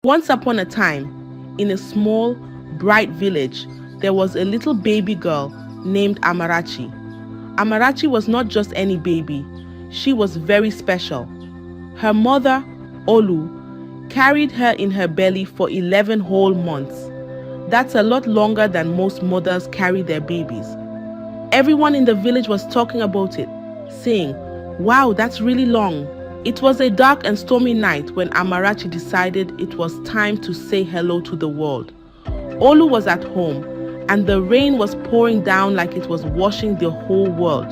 Once upon a time, in a small, bright village, there was a little baby girl named Amarachi. Amarachi was not just any baby, she was very special. Her mother, Olu, carried her in her belly for 11 whole months. That's a lot longer than most mothers carry their babies. Everyone in the village was talking about it, saying, "Wow, that's really long." It was a dark and stormy night when Amarachi decided it was time to say hello to the world. Olu was at home, and the rain was pouring down like it was washing the whole world.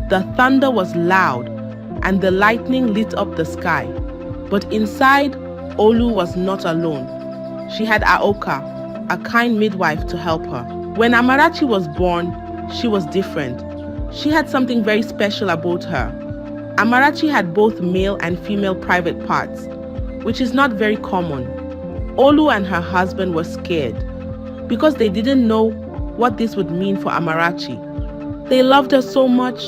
The thunder was loud, and the lightning lit up the sky. But inside, Olu was not alone. She had Aoka, a kind midwife, to help her. When Amarachi was born, she was different. She had something very special about her. Amarachi had both male and female private parts, which is not very common. Olu and her husband were scared because they didn't know what this would mean for Amarachi. They loved her so much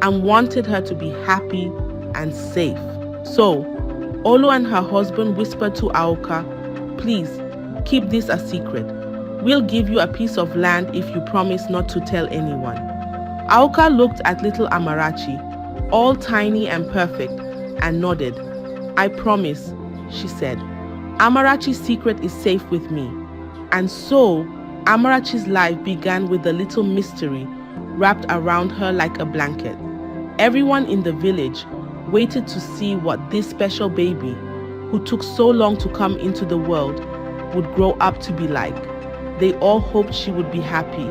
and wanted her to be happy and safe. So, Olu and her husband whispered to Aoka, "Please, keep this a secret. We'll give you a piece of land if you promise not to tell anyone." Aoka looked at little Amarachi, all tiny and perfect, and nodded. "I promise," she said. "Amarachi's secret is safe with me." And so, Amarachi's life began with a little mystery wrapped around her like a blanket. Everyone in the village waited to see what this special baby, who took so long to come into the world, would grow up to be like. They all hoped she would be happy,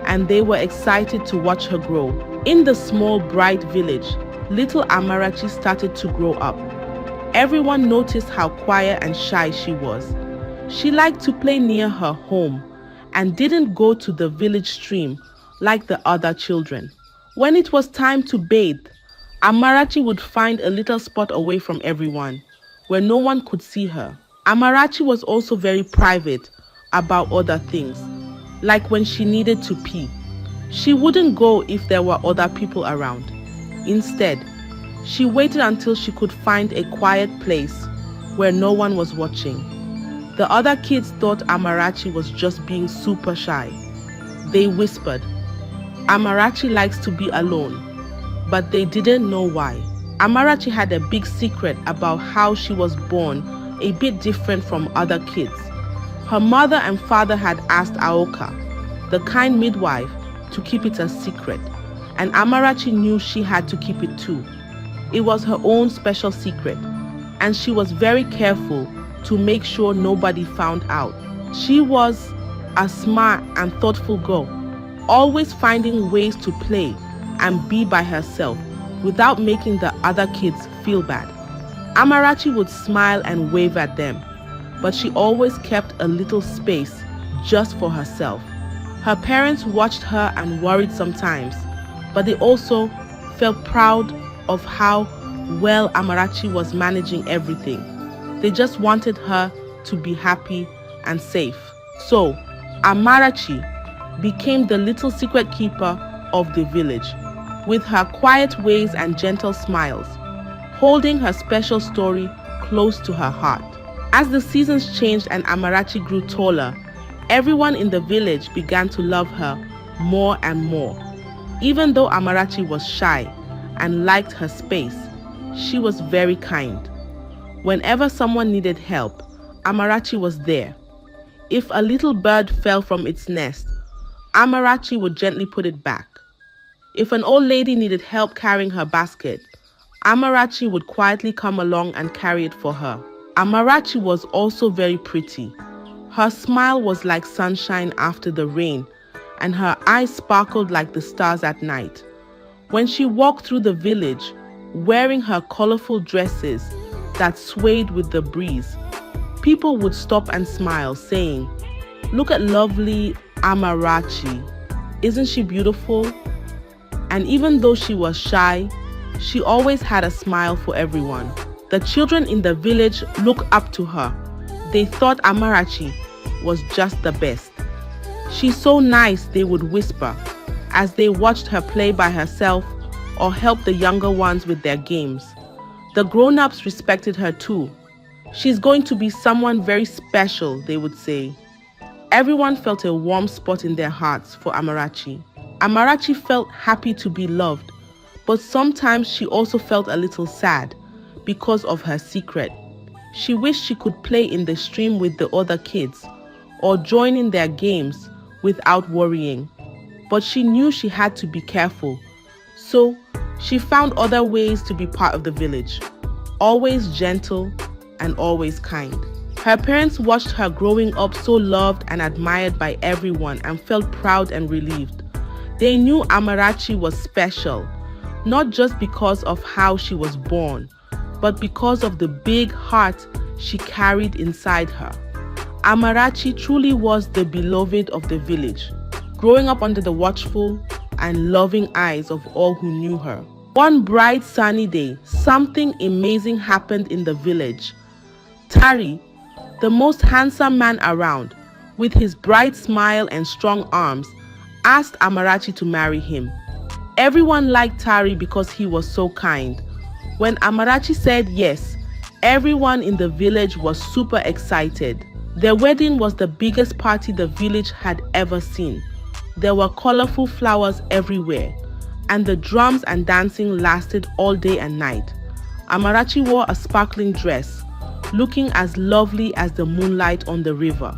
and they were excited to watch her grow. In the small, bright village, little Amarachi started to grow up. Everyone noticed how quiet and shy she was. She liked to play near her home and didn't go to the village stream like the other children. When it was time to bathe, Amarachi would find a little spot away from everyone, where no one could see her. Amarachi was also very private about other things, like when she needed to pee. She wouldn't go if there were other people around. Instead, she waited until she could find a quiet place where no one was watching. The other kids thought Amarachi was just being super shy. They whispered, "Amarachi likes to be alone," but they didn't know why. Amarachi had a big secret about how she was born, a bit different from other kids. Her mother and father had asked Aoka, the kind midwife, to keep it a secret, and Amarachi knew she had to keep it too. It was her own special secret, and she was very careful to make sure nobody found out. She was a smart and thoughtful girl, always finding ways to play and be by herself without making the other kids feel bad. Amarachi would smile and wave at them, but she always kept a little space just for herself. Her parents watched her and worried sometimes, but they also felt proud of how well Amarachi was managing everything. They just wanted her to be happy and safe. So, Amarachi became the little secret keeper of the village, with her quiet ways and gentle smiles, holding her special story close to her heart. As the seasons changed and Amarachi grew taller, everyone in the village began to love her more and more. Even though Amarachi was shy and liked her space, she was very kind. Whenever someone needed help, Amarachi was there. If a little bird fell from its nest, Amarachi would gently put it back. If an old lady needed help carrying her basket, Amarachi would quietly come along and carry it for her. Amarachi was also very pretty. Her smile was like sunshine after the rain, and her eyes sparkled like the stars at night. When she walked through the village, wearing her colorful dresses that swayed with the breeze, people would stop and smile, saying, "Look at lovely Amarachi. Isn't she beautiful?" And even though she was shy, she always had a smile for everyone. The children in the village looked up to her. They thought Amarachi was just the best. "She's so nice," they would whisper as they watched her play by herself or help the younger ones with their games. The grown-ups respected her too. She's going to be someone very special, they would say. Everyone felt a warm spot in their hearts for Amarachi. Amarachi felt happy to be loved, but sometimes she also felt a little sad because of her secret. She wished she could play in the stream with the other kids or join in their games without worrying. But she knew she had to be careful, so she found other ways to be part of the village, always gentle and always kind. Her parents watched her growing up so loved and admired by everyone and felt proud and relieved. They knew Amarachi was special, not just because of how she was born, but because of the big heart she carried inside her. Amarachi truly was the beloved of the village, growing up under the watchful and loving eyes of all who knew her. One bright sunny day, something amazing happened in the village. Tari, the most handsome man around, with his bright smile and strong arms, asked Amarachi to marry him. Everyone liked Tari because he was so kind. When Amarachi said yes, everyone in the village was super excited. Their wedding was the biggest party the village had ever seen. There were colorful flowers everywhere, and the drums and dancing lasted all day and night. Amarachi wore a sparkling dress, looking as lovely as the moonlight on the river,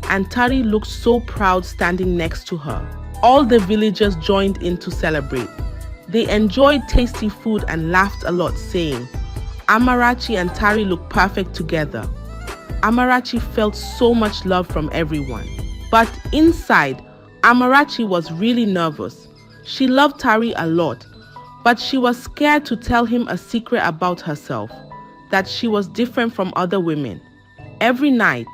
and Tari looked so proud standing next to her. All the villagers joined in to celebrate. They enjoyed tasty food and laughed a lot, saying, "Amarachi and Tari look perfect together." Amarachi felt so much love from everyone. But inside, Amarachi was really nervous. She loved Tari a lot, but she was scared to tell him a secret about herself, that she was different from other women. Every night,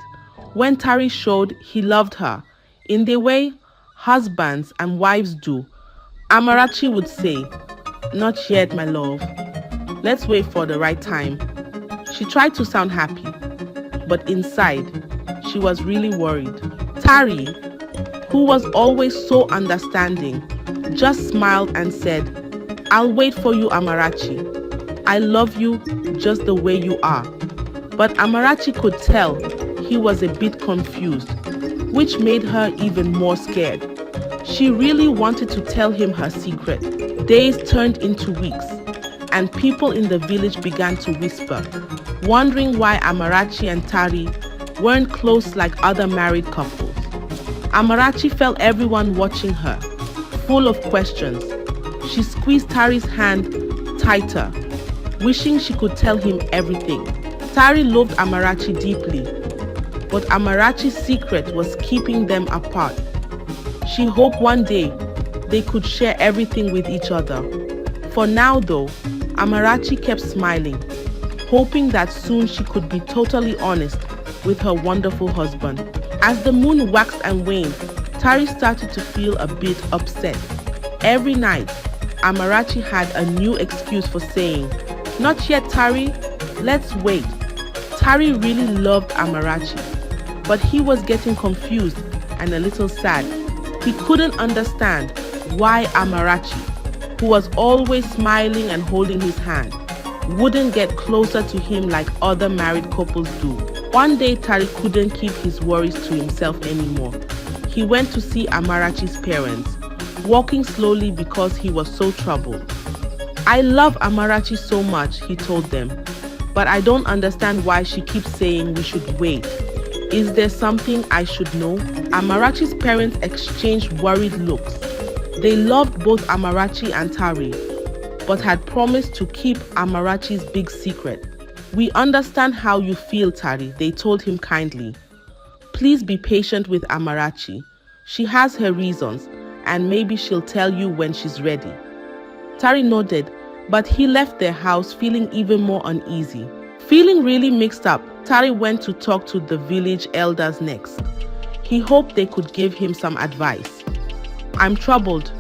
when Tari showed he loved her, in the way husbands and wives do, Amarachi would say, "Not yet, my love. Let's wait for the right time." She tried to sound happy, but inside, she was really worried. Tari, who was always so understanding, just smiled and said, "I'll wait for you, Amarachi. I love you just the way you are." But Amarachi could tell he was a bit confused, which made her even more scared. She really wanted to tell him her secret. Days turned into weeks, and people in the village began to whisper, wondering why Amarachi and Tari weren't close like other married couples. Amarachi felt everyone watching her, full of questions. She squeezed Tari's hand tighter, wishing she could tell him everything. Tari loved Amarachi deeply, but Amarachi's secret was keeping them apart. She hoped one day they could share everything with each other. For now though, Amarachi kept smiling, hoping that soon she could be totally honest with her wonderful husband. As the moon waxed and waned, Tari started to feel a bit upset. Every night, Amarachi had a new excuse for saying, "Not yet, Tari, let's wait." Tari really loved Amarachi, but he was getting confused and a little sad. He couldn't understand why Amarachi, who was always smiling and holding his hand, wouldn't get closer to him like other married couples do. One day, Tari couldn't keep his worries to himself anymore. He went to see Amarachi's parents, walking slowly because he was so troubled. "I love Amarachi so much," he told them, "but I don't understand why she keeps saying we should wait. Is there something I should know?" Amarachi's parents exchanged worried looks. They loved both Amarachi and Tari, but had promised to keep Amarachi's big secret. "We understand how you feel, Tari," they told him kindly. "Please be patient with Amarachi. She has her reasons, and maybe she'll tell you when she's ready." Tari nodded, but he left their house feeling even more uneasy. Feeling really mixed up, Tari went to talk to the village elders next. He hoped they could give him some advice. "I'm troubled,"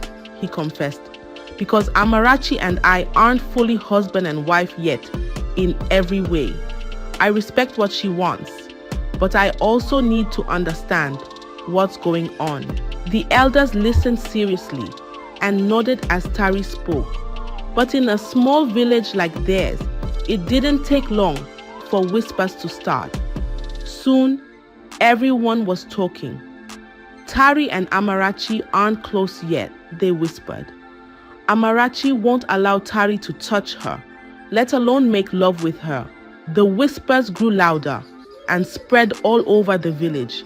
he confessed, "because Amarachi and I aren't fully husband and wife yet in every way. I respect what she wants, but I also need to understand what's going on." The elders listened seriously and nodded as Tari spoke. But in a small village like theirs, it didn't take long for whispers to start. Soon, everyone was talking. Tari and Amarachi aren't close yet, they whispered. Amarachi won't allow Tari to touch her, let alone make love with her. The whispers grew louder and spread all over the village.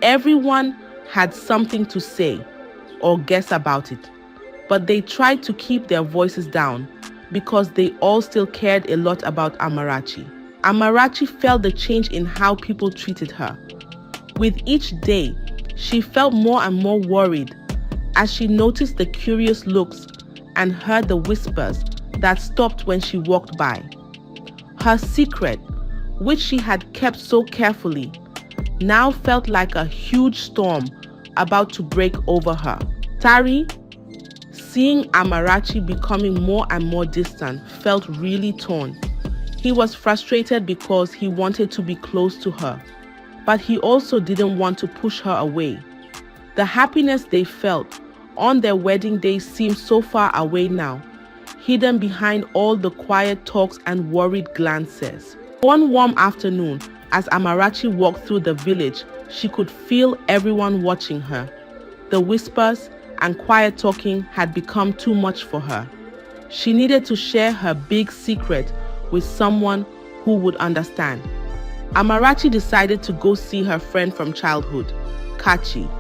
Everyone had something to say or guess about it, but they tried to keep their voices down because they all still cared a lot about Amarachi. Amarachi felt the change in how people treated her. With each day, she felt more and more worried as she noticed the curious looks and heard the whispers that stopped when she walked by. Her secret, which she had kept so carefully, now felt like a huge storm about to break over her. Tari, seeing Amarachi becoming more and more distant, felt really torn. He was frustrated because he wanted to be close to her, but he also didn't want to push her away. The happiness they felt on their wedding day seemed so far away now, hidden behind all the quiet talks and worried glances. One warm afternoon, as Amarachi walked through the village, she could feel everyone watching her. The whispers and quiet talking had become too much for her. She needed to share her big secret with someone who would understand. Amarachi decided to go see her friend from childhood, Kachi,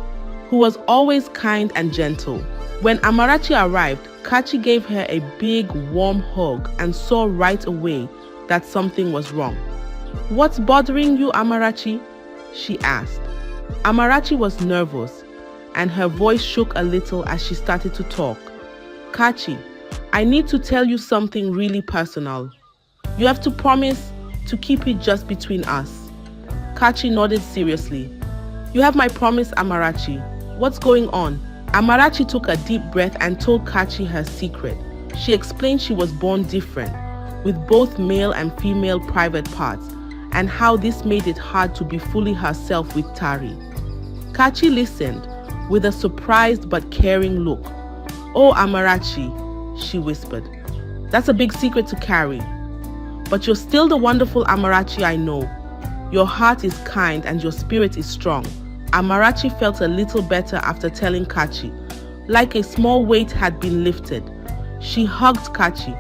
who was always kind and gentle. When Amarachi arrived, Kachi gave her a big, warm hug and saw right away that something was wrong. "What's bothering you, Amarachi?" she asked. Amarachi was nervous, and her voice shook a little as she started to talk. "Kachi, I need to tell you something really personal. You have to promise to keep it just between us." Kachi nodded seriously. "You have my promise, Amarachi. What's going on?" Amarachi took a deep breath and told Kachi her secret. She explained she was born different, with both male and female private parts, and how this made it hard to be fully herself with Tari. Kachi listened with a surprised but caring look. "Oh, Amarachi," she whispered, "that's a big secret to carry. But you're still the wonderful Amarachi I know. Your heart is kind and your spirit is strong." Amarachi felt a little better after telling Kachi, like a small weight had been lifted. She hugged Kachi,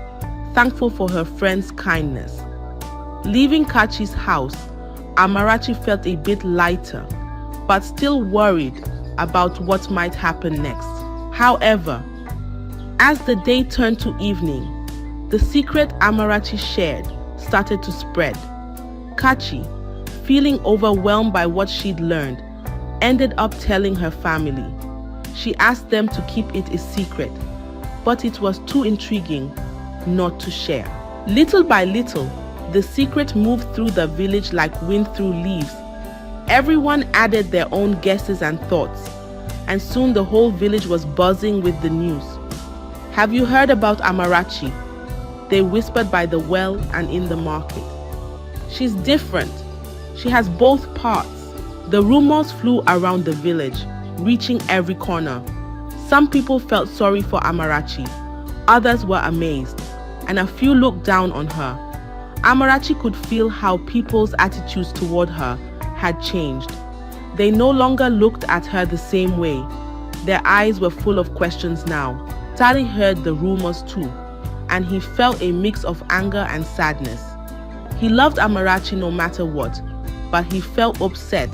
thankful for her friend's kindness. Leaving Kachi's house, Amarachi felt a bit lighter, but still worried about what might happen next. However, as the day turned to evening, the secret Amarachi shared started to spread. Kachi, feeling overwhelmed by what she'd learned, ended up telling her family. She asked them to keep it a secret, but it was too intriguing not to share. Little by little, the secret moved through the village like wind through leaves. Everyone added their own guesses and thoughts, and soon the whole village was buzzing with the news. "Have you heard about Amarachi?" they whispered by the well and in the market. "She's different. She has both parts." The rumors flew around the village, reaching every corner. Some people felt sorry for Amarachi, others were amazed, and a few looked down on her. Amarachi could feel how people's attitudes toward her had changed. They no longer looked at her the same way. Their eyes were full of questions now. Tari heard the rumors too, and he felt a mix of anger and sadness. He loved Amarachi no matter what, but he felt upset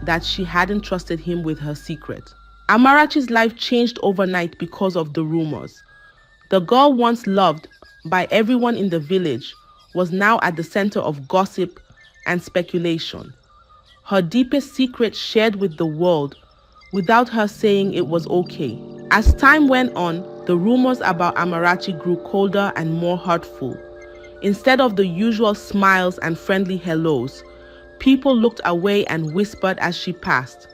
that she hadn't trusted him with her secret. Amarachi's life changed overnight because of the rumors. The girl once loved by everyone in the village was now at the center of gossip and speculation. Her deepest secret shared with the world without her saying it was okay. As time went on, the rumors about Amarachi grew colder and more hurtful. Instead of the usual smiles and friendly hellos, people looked away and whispered as she passed.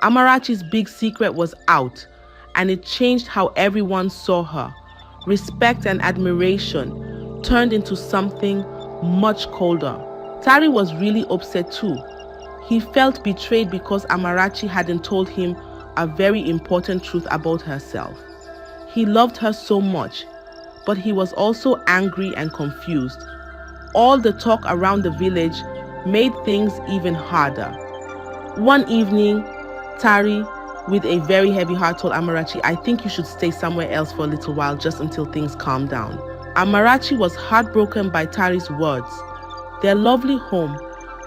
Amarachi's big secret was out, and it changed how everyone saw her. Respect and admiration turned into something much colder. Tari was really upset too. He felt betrayed because Amarachi hadn't told him a very important truth about herself. He loved her so much, but he was also angry and confused. all the talk around the village made things even harder. One evening, Tari, with a very heavy heart, told Amarachi, "I think you should stay somewhere else for a little while just until things calm down." Amarachi was heartbroken by Tari's words. Their lovely home,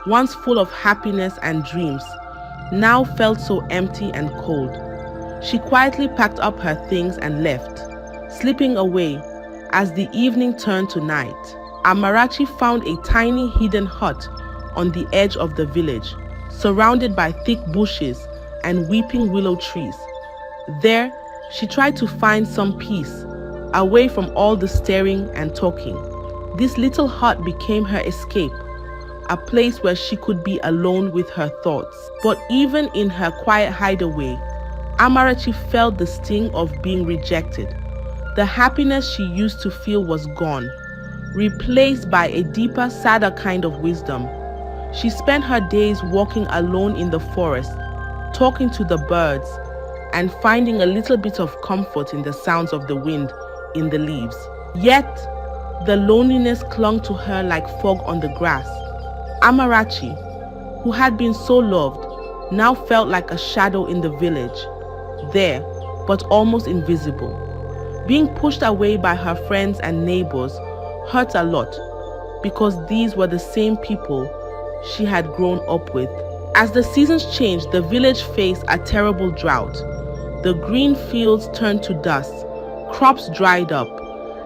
once full of happiness and dreams, now felt so empty and cold. She quietly packed up her things and left, slipping away as the evening turned to night. Amarachi found a tiny hidden hut on the edge of the village, surrounded by thick bushes and weeping willow trees. There, she tried to find some peace, away from all the staring and talking. This little hut became her escape, a place where she could be alone with her thoughts. But even in her quiet hideaway, Amarachi felt the sting of being rejected. The happiness she used to feel was gone, replaced by a deeper, sadder kind of wisdom. She spent her days walking alone in the forest, talking to the birds, and finding a little bit of comfort in the sounds of the wind in the leaves. Yet, the loneliness clung to her like fog on the grass. Amarachi, who had been so loved, now felt like a shadow in the village, there, but almost invisible. Being pushed away by her friends and neighbors hurt a lot, because these were the same people she had grown up with. As the seasons changed, the village faced a terrible drought. The green fields turned to dust, crops dried up,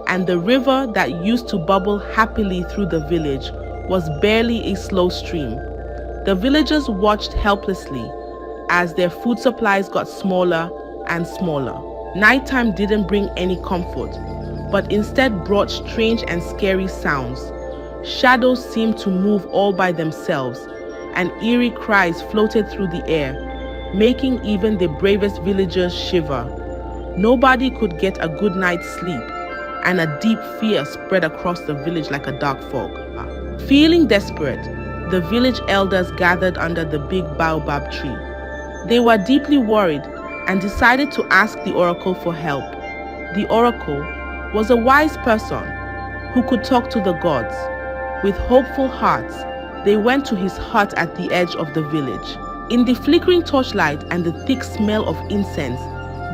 and the river that used to bubble happily through the village was barely a slow stream. The villagers watched helplessly as their food supplies got smaller and smaller. Nighttime didn't bring any comfort, but instead brought strange and scary sounds. Shadows seemed to move all by themselves, and eerie cries floated through the air, making even the bravest villagers shiver. Nobody could get a good night's sleep, and a deep fear spread across the village like a dark fog. Feeling desperate, the village elders gathered under the big baobab tree. They were deeply worried and decided to ask the oracle for help. The oracle was a wise person who could talk to the gods. With hopeful hearts, they went to his hut at the edge of the village. In the flickering torchlight and the thick smell of incense,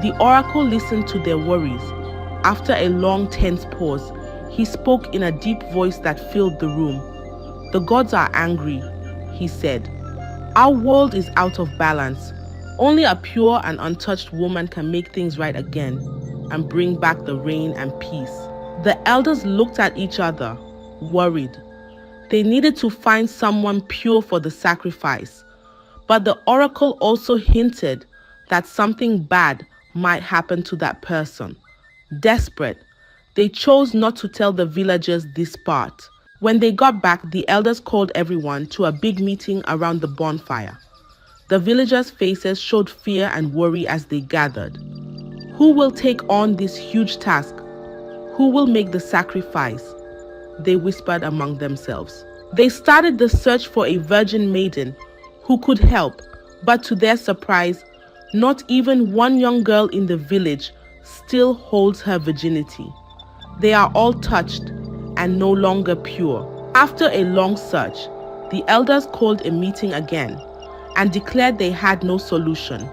the oracle listened to their worries. After a long, tense pause, he spoke in a deep voice that filled the room. "The gods are angry," he said. "Our world is out of balance. Only a pure and untouched woman can make things right again and bring back the rain and peace." The elders looked at each other, worried. They needed to find someone pure for the sacrifice. But the oracle also hinted that something bad might happen to that person. Desperate, they chose not to tell the villagers this part. When they got back, the elders called everyone to a big meeting around the bonfire. The villagers' faces showed fear and worry as they gathered. Who will take on this huge task? Who will make the sacrifice? They whispered among themselves. They started the search for a virgin maiden who could help, but to their surprise, not even one young girl in the village still holds her virginity. They are all touched and no longer pure. After a long search, the elders called a meeting again and declared they had no solution,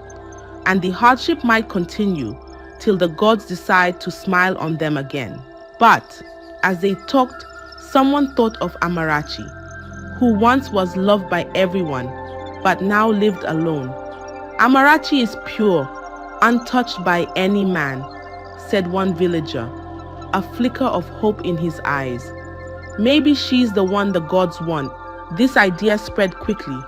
and the hardship might continue till the gods decide to smile on them again. But as they talked, someone thought of Amarachi, who once was loved by everyone, but now lived alone. "Amarachi is pure, untouched by any man," said one villager, a flicker of hope in his eyes. "Maybe she's the one the gods want." This idea spread quickly.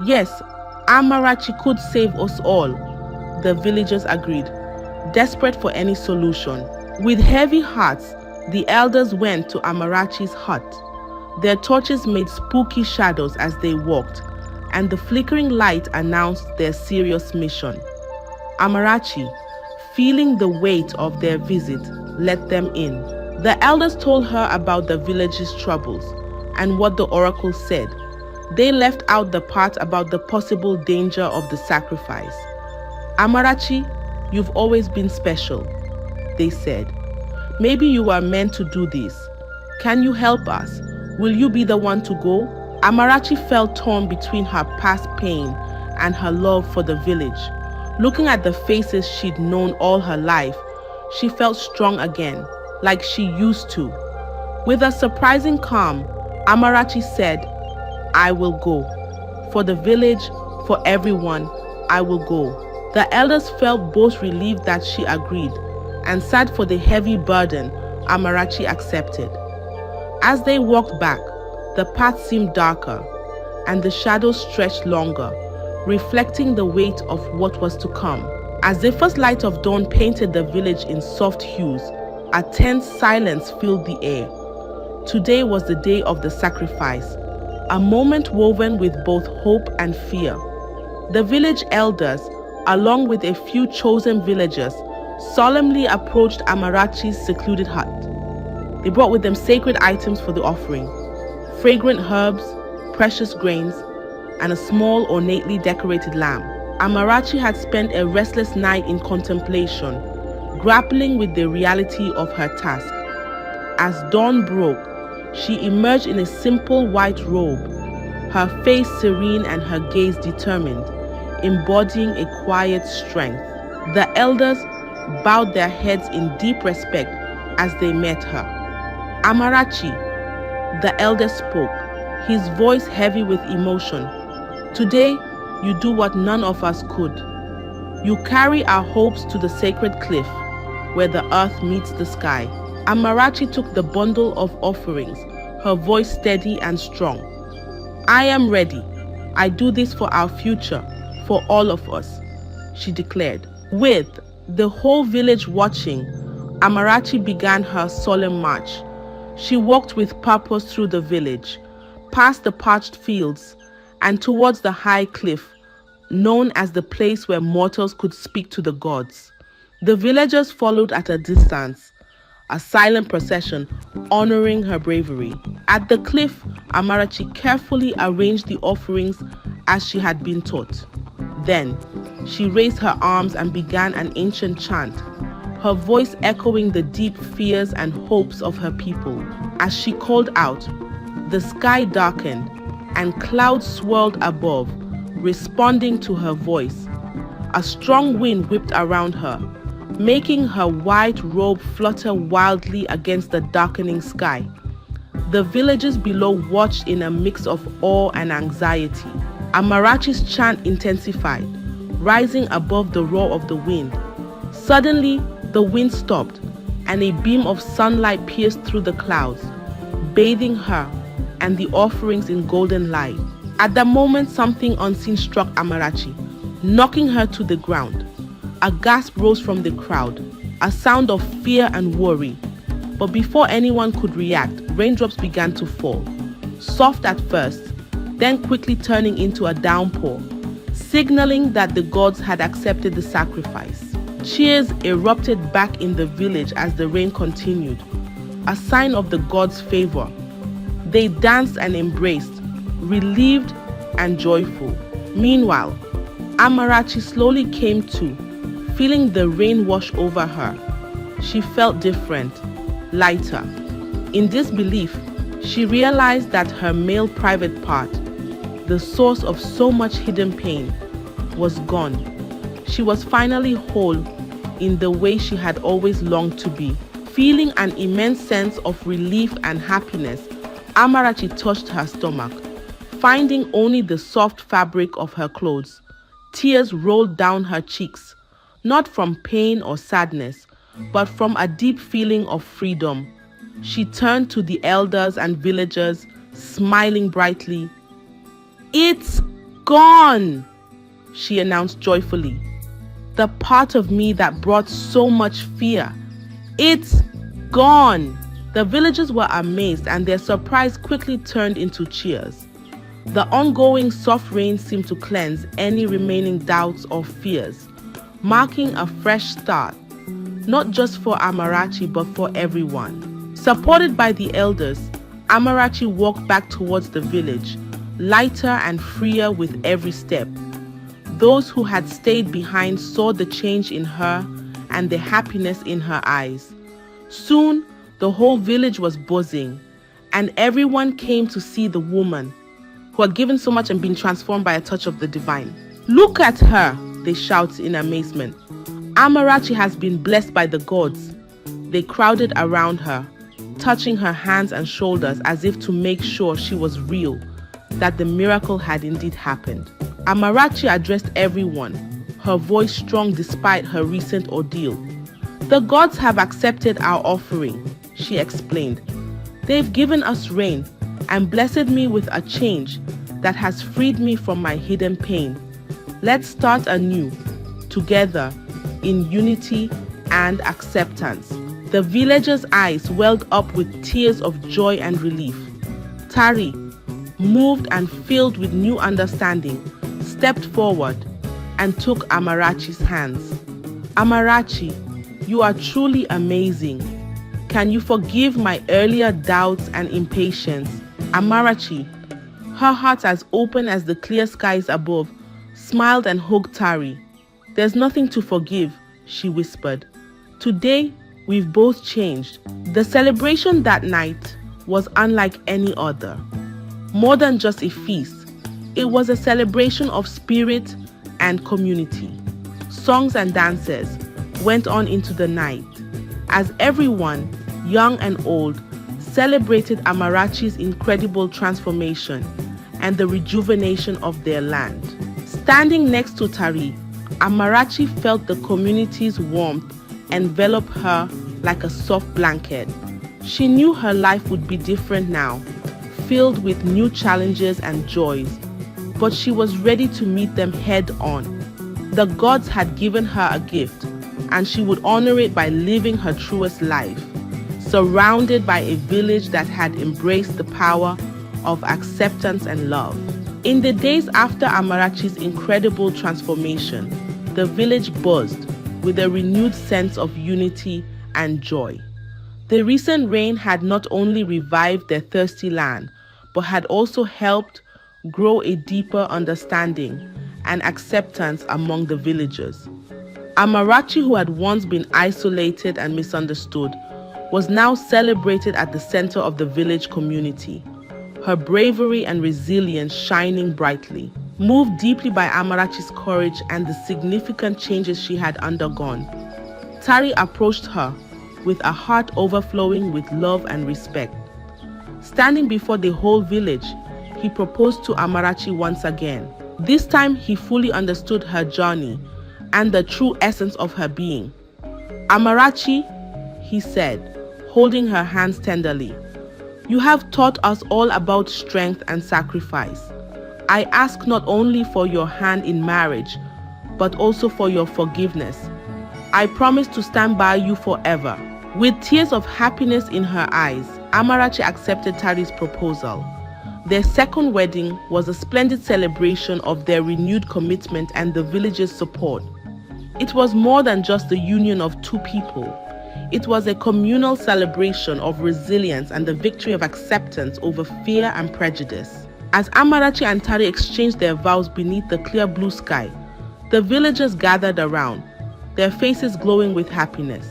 "Yes, Amarachi could save us all," the villagers agreed, desperate for any solution. With heavy hearts, the elders went to Amarachi's hut. Their torches made spooky shadows as they walked, and the flickering light announced their serious mission. Amarachi, feeling the weight of their visit, let them in. The elders told her about the village's troubles and what the oracle said. They left out the part about the possible danger of the sacrifice. "Amarachi, you've always been special," they said. "Maybe you are meant to do this. Can you help us? Will you be the one to go? Amarachi felt torn between her past pain and her love for the village. Looking at the faces she'd known all her life, she felt strong again, like she used to. With a surprising calm, Amarachi said, "I will go. For the village, for everyone, I will go." The elders felt both relieved that she agreed and sad for the heavy burden Amarachi accepted. As they walked back, the path seemed darker, and the shadows stretched longer, reflecting the weight of what was to come. As the first light of dawn painted the village in soft hues, a tense silence filled the air. Today was the day of the sacrifice, a moment woven with both hope and fear. The village elders, along with a few chosen villagers, solemnly approached Amarachi's secluded hut. They brought with them sacred items for the offering: fragrant herbs, precious grains, and a small, ornately decorated lamb. Amarachi had spent a restless night in contemplation, grappling with the reality of her task. As dawn broke, she emerged in a simple white robe, her face serene and her gaze determined, embodying a quiet strength. The elders bowed their heads in deep respect as they met her. "Amarachi," the elder spoke, his voice heavy with emotion. "Today, you do what none of us could. You carry our hopes to the sacred cliff where the earth meets the sky." Amarachi took the bundle of offerings, her voice steady and strong. "I am ready. I do this for our future, for all of us," she declared. With the whole village watching, Amarachi began her solemn march. She walked with purpose through the village, past the parched fields, and towards the high cliff, known as the place where mortals could speak to the gods. The villagers followed at a distance, a silent procession honoring her bravery. At the cliff, Amarachi carefully arranged the offerings as she had been taught. Then, she raised her arms and began an ancient chant, her voice echoing the deep fears and hopes of her people. As she called out, the sky darkened and clouds swirled above, responding to her voice. A strong wind whipped around her, making her white robe flutter wildly against the darkening sky. The villagers below watched in a mix of awe and anxiety. Amarachi's chant intensified, rising above the roar of the wind. Suddenly, the wind stopped, and a beam of sunlight pierced through the clouds, bathing her and the offerings in golden light. At that moment, something unseen struck Amarachi, knocking her to the ground. A gasp rose from the crowd, a sound of fear and worry. But before anyone could react, raindrops began to fall, soft at first, then quickly turning into a downpour, signaling that the gods had accepted the sacrifice. Cheers erupted back in the village as the rain continued, a sign of the gods' favor. They danced and embraced, relieved and joyful. Meanwhile, Amarachi slowly came to, feeling the rain wash over her. She felt different, lighter. In disbelief, she realized that her male private part, the source of so much hidden pain, was gone. She was finally whole in the way she had always longed to be. Feeling an immense sense of relief and happiness, Amarachi touched her stomach, finding only the soft fabric of her clothes. Tears rolled down her cheeks, not from pain or sadness, but from a deep feeling of freedom. She turned to the elders and villagers, smiling brightly. "It's gone," she announced joyfully. "The part of me that brought so much fear. It's gone." The villagers were amazed, and their surprise quickly turned into cheers. The ongoing soft rain seemed to cleanse any remaining doubts or fears, marking a fresh start, not just for Amarachi but for everyone. Supported by the elders, Amarachi walked back towards the village, lighter and freer with every step. Those who had stayed behind saw the change in her and the happiness in her eyes. Soon, the whole village was buzzing, and everyone came to see the woman who had given so much and been transformed by a touch of the divine. "Look at her," they shouted in amazement. "Amarachi has been blessed by the gods." They crowded around her, touching her hands and shoulders as if to make sure she was real, that the miracle had indeed happened. Amarachi addressed everyone, her voice strong despite her recent ordeal. "The gods have accepted our offering," she explained. "They've given us rain and blessed me with a change that has freed me from my hidden pain. Let's start anew, together, in unity and acceptance." The villagers' eyes welled up with tears of joy and relief. Tari, moved and filled with new understanding, stepped forward and took Amarachi's hands. "Amarachi, you are truly amazing. Can you forgive my earlier doubts and impatience?" Amarachi, her heart as open as the clear skies above, smiled and hugged Tari. "There's nothing to forgive," she whispered. "Today, we've both changed." The celebration that night was unlike any other. More than just a feast, it was a celebration of spirit and community. Songs and dances went on into the night as everyone, young and old, celebrated Amarachi's incredible transformation and the rejuvenation of their land. Standing next to Tari, Amarachi felt the community's warmth envelop her like a soft blanket. She knew her life would be different now, filled with new challenges and joys, but she was ready to meet them head on. The gods had given her a gift, and she would honor it by living her truest life, surrounded by a village that had embraced the power of acceptance and love. In the days after Amarachi's incredible transformation, the village buzzed with a renewed sense of unity and joy. The recent rain had not only revived their thirsty land, but had also helped grow a deeper understanding and acceptance among the villagers. Amarachi, who had once been isolated and misunderstood, was now celebrated at the center of the village community, her bravery and resilience shining brightly. Moved deeply by Amarachi's courage and the significant changes she had undergone, Tari approached her with a heart overflowing with love and respect. Standing before the whole village, he proposed to Amarachi once again. This time he fully understood her journey and the true essence of her being. "Amarachi," he said, holding her hands tenderly, "you have taught us all about strength and sacrifice. I ask not only for your hand in marriage, but also for your forgiveness. I promise to stand by you forever." With tears of happiness in her eyes, Amarachi accepted Tari's proposal. Their second wedding was a splendid celebration of their renewed commitment and the village's support. It was more than just the union of two people. It was a communal celebration of resilience and the victory of acceptance over fear and prejudice. As Amarachi and Tari exchanged their vows beneath the clear blue sky, the villagers gathered around, their faces glowing with happiness.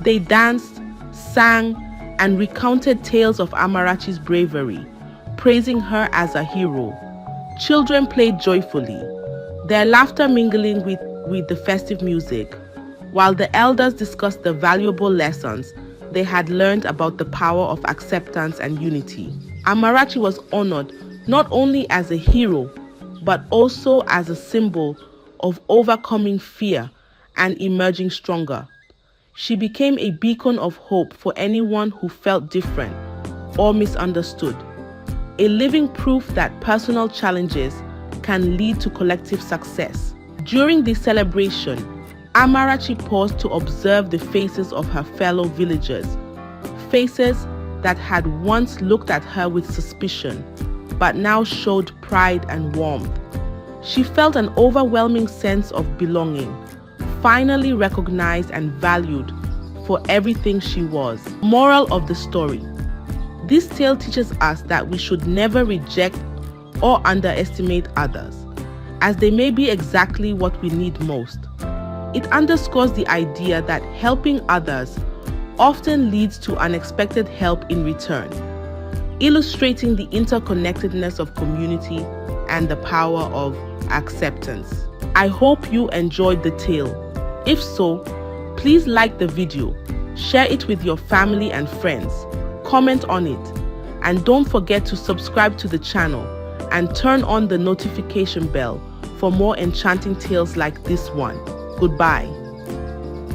They danced, sang, and recounted tales of Amarachi's bravery, praising her as a hero. Children played joyfully, their laughter mingling with the festive music, while the elders discussed the valuable lessons they had learned about the power of acceptance and unity. Amarachi was honored not only as a hero, but also as a symbol of overcoming fear and emerging stronger. She became a beacon of hope for anyone who felt different or misunderstood, a living proof that personal challenges can lead to collective success. During the celebration, Amarachi paused to observe the faces of her fellow villagers, faces that had once looked at her with suspicion, but now showed pride and warmth. She felt an overwhelming sense of belonging, finally recognized and valued for everything she was. Moral of the story: this tale teaches us that we should never reject or underestimate others, as they may be exactly what we need most. It underscores the idea that helping others often leads to unexpected help in return. illustrating the interconnectedness of community and the power of acceptance. I hope you enjoyed the tale. If so, please like the video, share it with your family and friends, comment on it, and don't forget to subscribe to the channel and turn on the notification bell for more enchanting tales like this one. Goodbye.